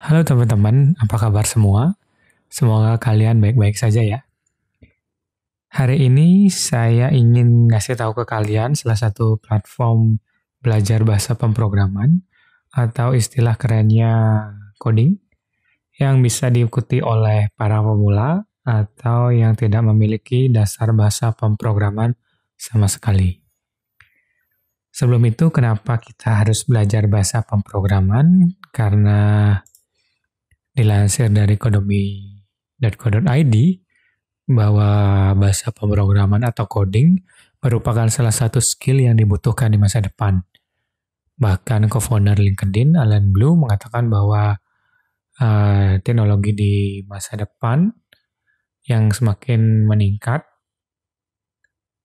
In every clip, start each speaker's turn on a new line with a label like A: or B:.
A: Halo teman-teman, apa kabar semua? Semoga kalian baik-baik saja ya. Hari ini saya ingin ngasih tahu ke kalian salah satu platform belajar bahasa pemrograman atau istilah kerennya coding yang bisa diikuti oleh para pemula atau yang tidak memiliki dasar bahasa pemrograman sama sekali. Sebelum itu, kenapa kita harus belajar bahasa pemrograman? Karena dilansir dari kodomi.co.id bahwa bahasa pemrograman atau coding merupakan salah satu skill yang dibutuhkan di masa depan. Bahkan co-founder LinkedIn, Alan Blue, mengatakan bahwa teknologi di masa depan yang semakin meningkat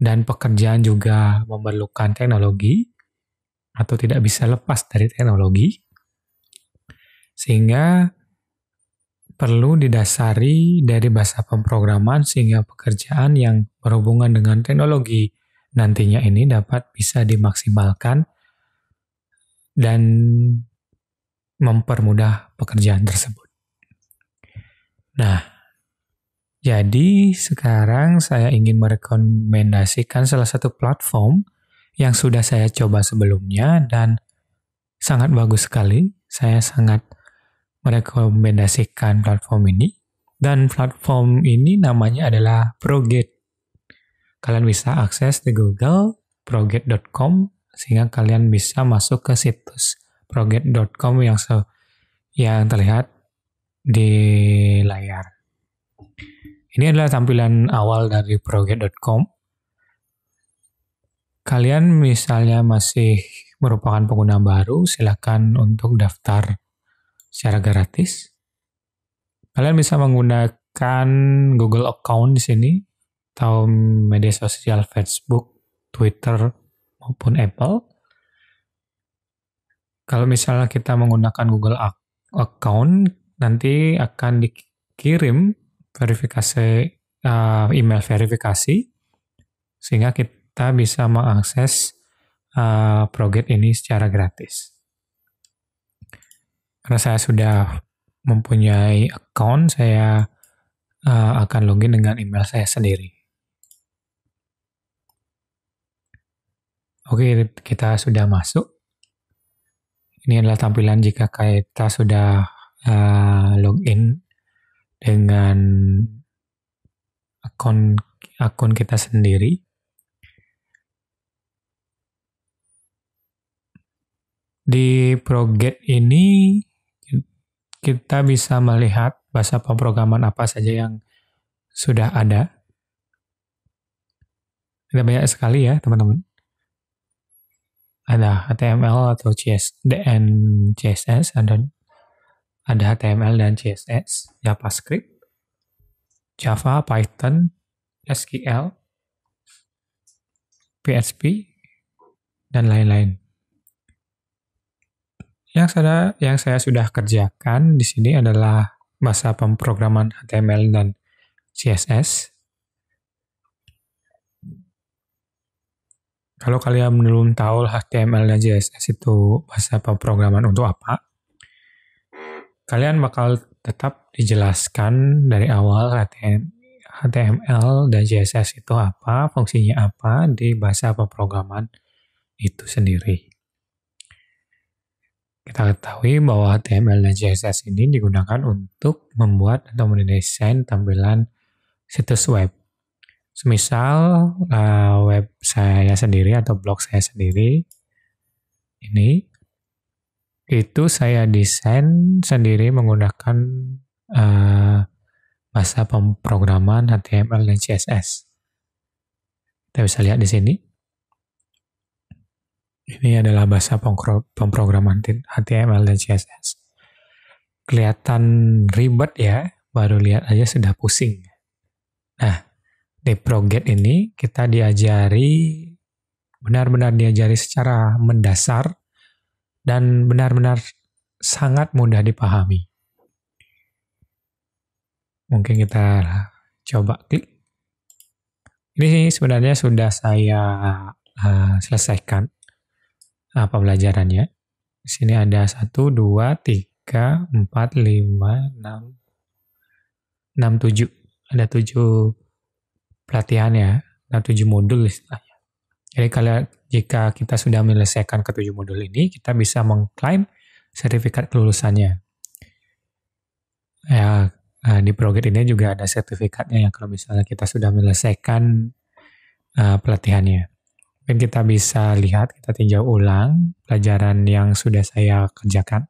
A: dan pekerjaan juga memerlukan teknologi atau tidak bisa lepas dari teknologi, sehingga perlu didasari dari bahasa pemrograman sehingga pekerjaan yang berhubungan dengan teknologi nantinya ini dapat bisa dimaksimalkan dan mempermudah pekerjaan tersebut. Nah, jadi sekarang saya ingin merekomendasikan salah satu platform yang sudah saya coba sebelumnya dan sangat bagus sekali. Saya sangat merekomendasikan platform ini. Dan platform ini namanya adalah ProGate. Kalian bisa akses di Google, progate.com, sehingga kalian bisa masuk ke situs progate.com yang terlihat di layar. Ini adalah tampilan awal dari progate.com. Kalian misalnya masih merupakan pengguna baru, silakan untuk daftar secara gratis. Kalian bisa menggunakan Google account di sini, atau media sosial Facebook, Twitter, maupun Apple. Kalau misalnya kita menggunakan Google account, nanti akan dikirim email verifikasi, sehingga kita bisa mengakses ProGate ini secara gratis. Karena saya sudah mempunyai account, saya akan login dengan email saya sendiri. Oke, kita sudah masuk. Ini adalah tampilan jika kita sudah login dengan akun kita sendiri. Di ProGate ini kita bisa melihat bahasa pemrograman apa saja yang sudah ada. Ada banyak sekali ya, teman-teman. Ada HTML atau dan CSS, ada HTML dan CSS, JavaScript, Java, Python, SQL, PHP, dan lain-lain. Yang saya sudah kerjakan di sini adalah bahasa pemrograman HTML dan CSS. Kalau kalian belum tahu HTML dan CSS itu bahasa pemrograman untuk apa, kalian bakal tetap dijelaskan dari awal HTML dan CSS itu apa, fungsinya apa di bahasa pemrograman itu sendiri. Kita ketahui bahwa HTML dan CSS ini digunakan untuk membuat atau mendesain tampilan situs web. Semisal web saya sendiri atau blog saya sendiri, ini itu saya desain sendiri menggunakan bahasa pemrograman HTML dan CSS. Kita bisa lihat di sini. Ini adalah bahasa pemrograman HTML dan CSS. Kelihatan ribet ya, baru lihat aja sudah pusing. Nah, di ProGate ini kita benar-benar diajari secara mendasar dan benar-benar sangat mudah dipahami. Mungkin kita coba klik. Ini sebenarnya sudah saya selesaikan pembelajarannya. Di sini ada 1, 2, 3, 4, 5, 6, 7. Ada 7 pelatihan ya, ada 7 modul istilahnya. Jadi kalau jika kita sudah menyelesaikan ke-7 modul ini, kita bisa mengklaim sertifikat kelulusannya. Ya, di program ini juga ada sertifikatnya ya kalau misalnya kita sudah menyelesaikan pelatihannya. Mungkin kita bisa lihat, kita tinjau ulang pelajaran yang sudah saya kerjakan.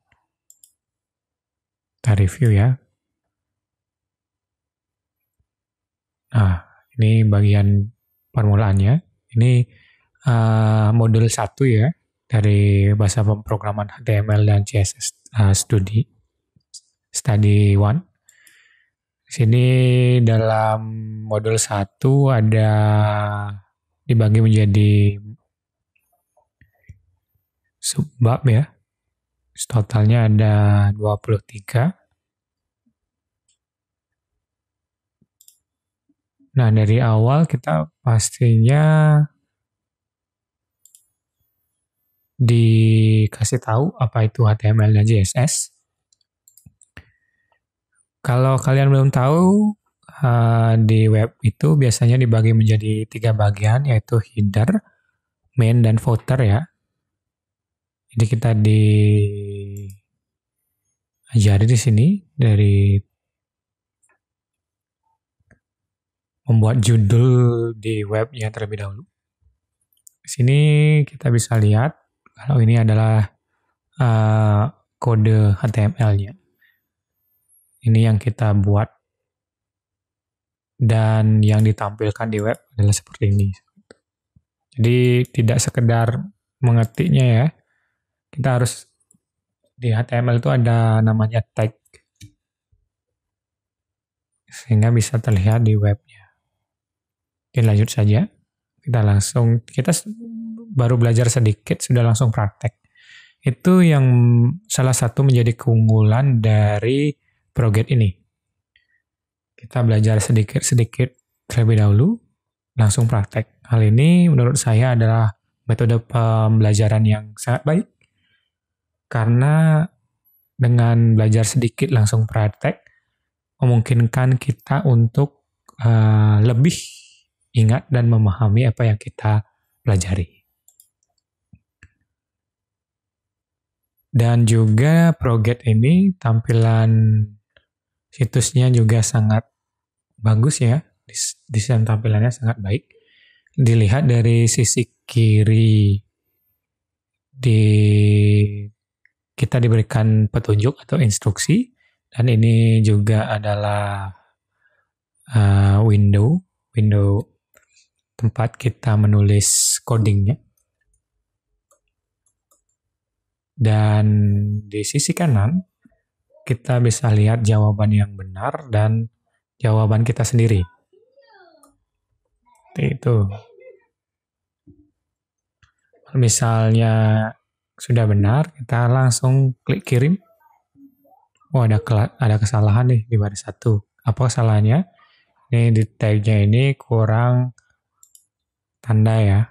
A: Kita review ya. Nah, ini bagian permulaannya. Ini modul 1 ya, dari bahasa pemrograman HTML dan CSS Study 1. Sini dalam modul 1 ada dibagi menjadi subbab ya. Totalnya ada 23. Nah, dari awal kita pastinya dikasih tahu apa itu HTML dan CSS. Kalau kalian belum tahu, di web itu biasanya dibagi menjadi 3 bagian, yaitu header, main, dan footer ya. Jadi kita diajari di sini dari membuat judul di webnya terlebih dahulu. Di sini kita bisa lihat kalau ini adalah kode HTML-nya. Ini yang kita buat dan yang ditampilkan di web adalah seperti ini. Jadi tidak sekedar mengetiknya ya, kita harus di HTML itu ada namanya tag, sehingga bisa terlihat di webnya. Oke, lanjut saja. Kita baru belajar sedikit, sudah langsung praktek. Itu yang salah satu menjadi keunggulan dari program ini. Kita belajar sedikit-sedikit terlebih dahulu, langsung praktek. Hal ini menurut saya adalah metode pembelajaran yang sangat baik, karena dengan belajar sedikit langsung praktek, memungkinkan kita untuk lebih ingat dan memahami apa yang kita pelajari. Dan juga Proget ini tampilan situsnya juga sangat bagus ya, desain tampilannya sangat baik. Dilihat dari sisi kiri, kita diberikan petunjuk atau instruksi, dan ini juga adalah window tempat kita menulis codingnya. Dan di sisi kanan kita bisa lihat jawaban yang benar dan jawaban kita sendiri. Itu. Misalnya sudah benar, kita langsung klik kirim. Oh, ada kesalahan nih di baris 1. Apa kesalahannya? Ini di tag-nya ini kurang tanda ya.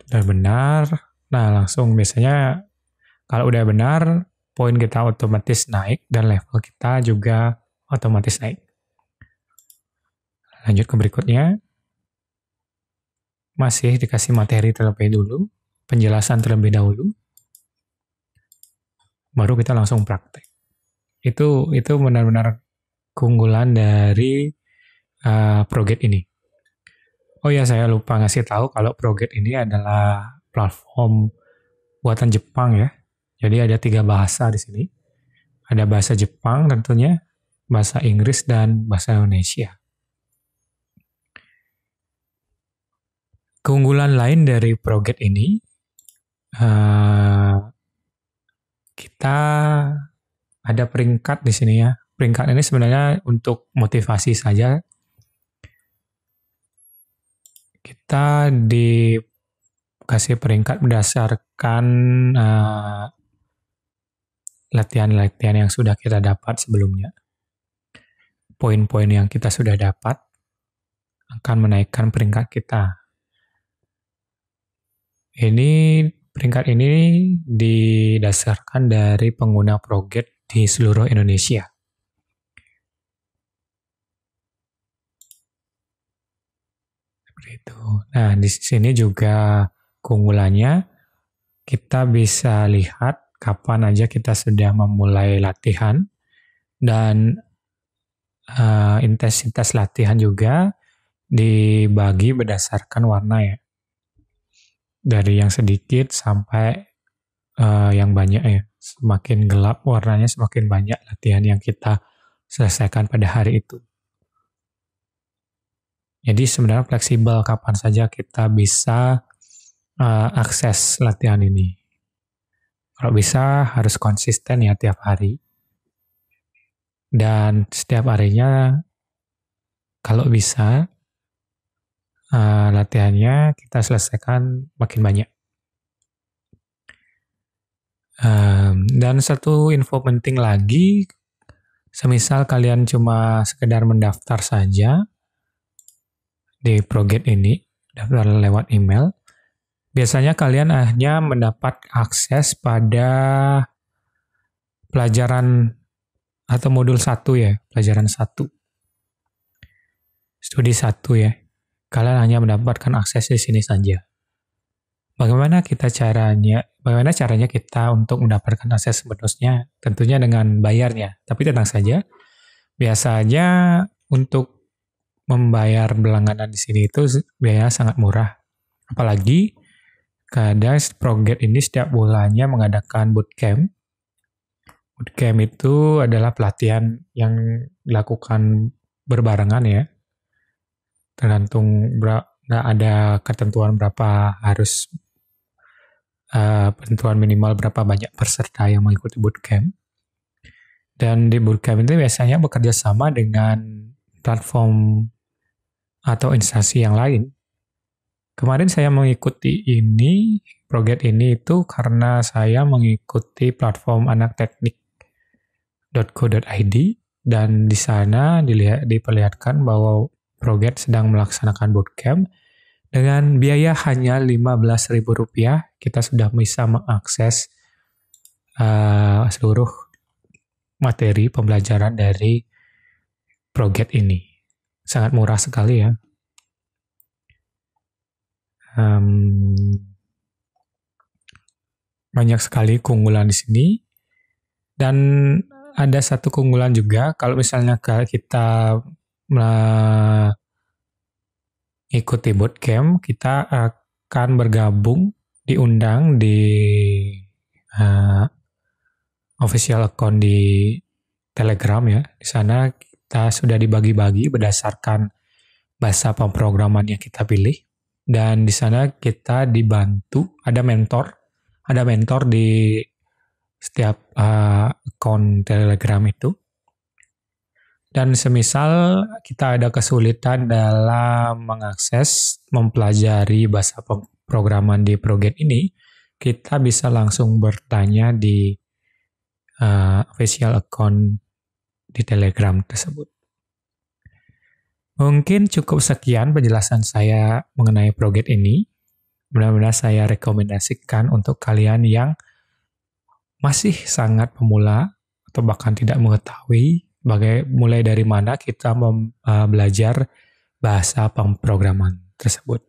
A: Sudah benar. Nah, langsung biasanya kalau udah benar, poin kita otomatis naik dan level kita juga otomatis naik. Lanjut ke berikutnya. Masih dikasih materi terlebih dulu, penjelasan terlebih dahulu, baru kita langsung praktek. Itu benar-benar keunggulan dari Proget ini. Oh ya, saya lupa ngasih tahu kalau Proget ini adalah platform buatan Jepang ya. Jadi ada 3 bahasa di sini. Ada bahasa Jepang tentunya, bahasa Inggris, dan bahasa Indonesia. Keunggulan lain dari Proget ini, kita ada peringkat di sini ya. Peringkat ini sebenarnya untuk motivasi saja. Kita dikasih peringkat berdasarkan latihan-latihan yang sudah kita dapat sebelumnya. Poin-poin yang kita sudah dapat akan menaikkan peringkat kita. Ini Peringkat ini didasarkan dari pengguna Proget di seluruh Indonesia. Seperti itu. Nah, di sini juga keunggulannya kita bisa lihat kapan aja kita sudah memulai latihan dan intensitas latihan juga dibagi berdasarkan warna ya. Dari yang sedikit sampai yang banyak ya. Semakin gelap warnanya, semakin banyak latihan yang kita selesaikan pada hari itu. Jadi sebenarnya fleksibel kapan saja kita bisa akses latihan ini. Kalau bisa harus konsisten ya tiap hari. Dan setiap harinya kalau bisa latihannya kita selesaikan makin banyak. Dan satu info penting lagi, semisal kalian cuma sekedar mendaftar saja di Proget ini, daftar lewat email, biasanya kalian hanya mendapat akses pada pelajaran atau modul 1 ya, pelajaran 1. Studi 1 ya. Kalian hanya mendapatkan akses di sini saja. Bagaimana caranya kita untuk mendapatkan akses sepenuhnya? Tentunya dengan bayarnya. Tapi tenang saja, biasanya untuk membayar berlangganan di sini itu biayanya sangat murah. Apalagi kadang Proget ini setiap bulannya mengadakan bootcamp. Bootcamp itu adalah pelatihan yang dilakukan berbarengan ya. Tergantung ada ketentuan berapa harus ketentuan minimal berapa banyak peserta yang mengikuti bootcamp. Dan di bootcamp itu biasanya bekerja sama dengan platform atau instansi yang lain. Kemarin saya mengikuti ini, Proget ini itu karena saya mengikuti platform anakteknik.co.id dan di sana diperlihatkan bahwa Proget sedang melaksanakan bootcamp. Dengan biaya hanya Rp15.000, kita sudah bisa mengakses seluruh materi pembelajaran dari Proget ini. Sangat murah sekali ya. Banyak sekali keunggulan di sini. Dan ada satu keunggulan juga, kalau misalnya kita ikuti bootcamp, kita akan bergabung, diundang di official account di Telegram ya. Di sana kita sudah dibagi-bagi berdasarkan bahasa pemrograman yang kita pilih. Dan di sana kita dibantu, ada mentor di setiap account Telegram itu. Dan semisal kita ada kesulitan dalam mengakses, mempelajari bahasa pemrograman di Proget ini, kita bisa langsung bertanya di official account di Telegram tersebut. Mungkin cukup sekian penjelasan saya mengenai Proget ini. Benar-benar saya rekomendasikan untuk kalian yang masih sangat pemula atau bahkan tidak mengetahui mulai dari mana kita belajar bahasa pemrograman tersebut.